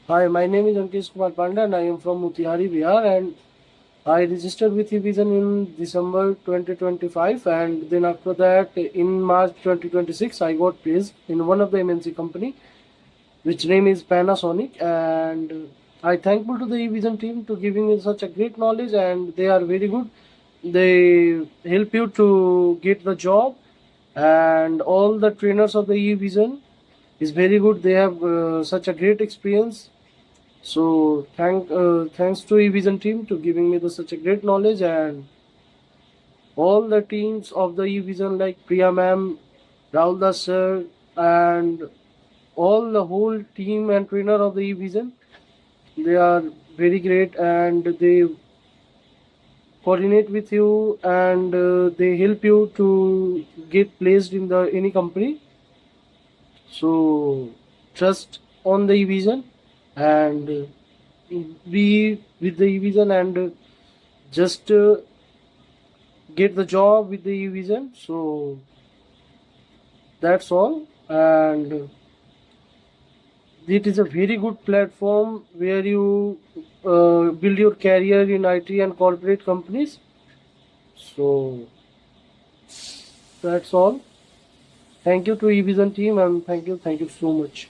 Hi, my name is Ankesh Kumar Panda and I am from Mutihari, Bihar, and I registered with eVision in December 2025, and then after that in March 2026 I got placed in one of the MNC company which name is Panasonic, and I thankful to the eVision team to giving me such a great knowledge, and they are very good. They help you to get the job, and all the trainers of the eVision is very good. They have such a great experience. So thanks to eVision team to giving me such a great knowledge, and all the teams of the eVision like Priya ma'am, Rahul Das sir, and all the whole team and trainer of the eVision. They are very great, and they coordinate with you, and they help you to get placed in the any company. So trust on the eVision, and be with the eVision, and just get the job with the eVision. So that's all, and it is a very good platform where you build your career in IT and corporate companies. So that's all. Thank you to eVision team, and thank you so much.